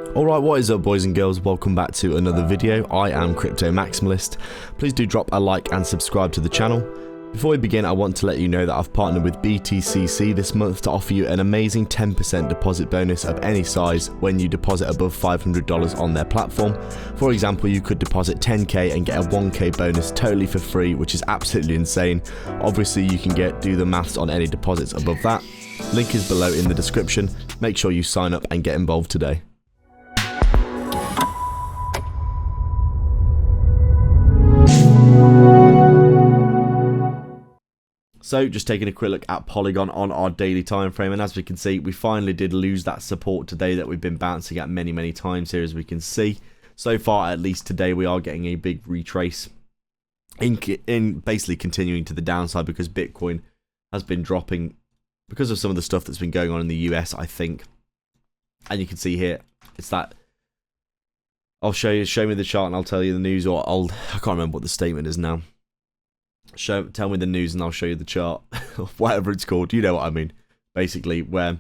Alright, what is up boys and girls, welcome back to another video. I am Crypto Maximalist. Please do drop a like and subscribe to the channel. Before we begin, I want to let you know that I've partnered with BTCC this month to offer you an amazing 10% deposit bonus of any size when you deposit above $500 on their platform. For example, you could deposit 10k and get a 1k bonus totally for free, which is absolutely insane. Obviously you can do the maths on any deposits above that. Link is below in the description. Make sure you sign up and get involved today. So just taking a quick look at Polygon on our daily time frame, and as we can see, we finally did lose that support today that we've been bouncing at many times here, as we can see. So far, at least today, we are getting a big retrace in basically continuing to the downside because Bitcoin has been dropping because of some of the stuff that's been going on in the US, I think. And you can see here, it's that I'll show me the chart and I'll tell you the news, or I can't remember what the statement is now. Tell me the news and I'll show you the chart, whatever it's called, you know what I mean. Basically, where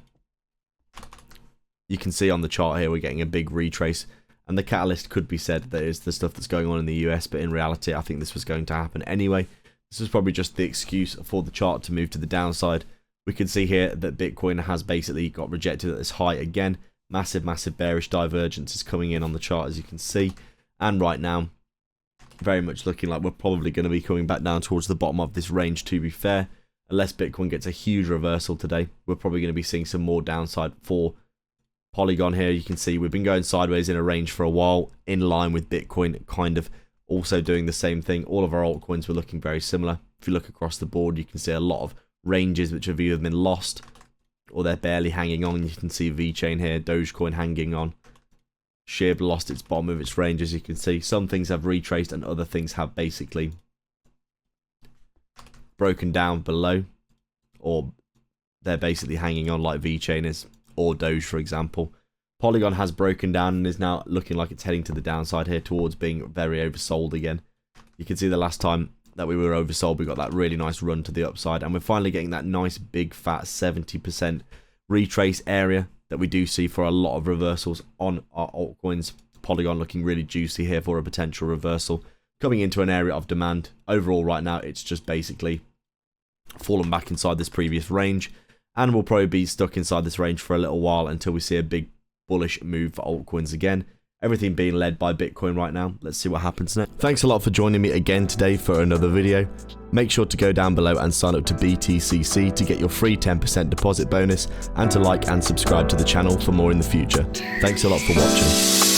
you can see on the chart here we're getting a big retrace, and the catalyst could be said that is the stuff that's going on in the US, but in reality I think this was going to happen anyway. This was probably just the excuse for the chart to move to the downside. We can see here that Bitcoin has basically got rejected at this high again. Massive bearish divergence is coming in on the chart, as you can see, and right now very much looking like we're probably going to be coming back down towards the bottom of this range, to be fair. Unless Bitcoin gets a huge reversal today, we're probably going to be seeing some more downside for Polygon here. You can see we've been going sideways in a range for a while, in line with Bitcoin kind of also doing the same thing. All of our altcoins were looking very similar. If you look across the board, you can see a lot of ranges which have either been lost or they're barely hanging on. You can see VeChain here, Dogecoin hanging on. SHIB lost its bottom of its range, as you can see. Some things have retraced and other things have basically broken down below, or they're basically hanging on like VeChain is, or Doge for example. Polygon has broken down and is now looking like it's heading to the downside here towards being very oversold again. You can see the last time that we were oversold, we got that really nice run to the upside, and we're finally getting that nice big fat 70% retrace area that we do see for a lot of reversals on our altcoins. Polygon looking really juicy here for a potential reversal, coming into an area of demand. Overall right now it's just basically fallen back inside this previous range, and we'll probably be stuck inside this range for a little while until we see a big bullish move for altcoins again. Everything being led by Bitcoin right now. Let's see what happens next. Thanks a lot for joining me again today for another video. Make sure to go down below and sign up to BTCC to get your free 10% deposit bonus, and to like and subscribe to the channel for more in the future. Thanks a lot for watching.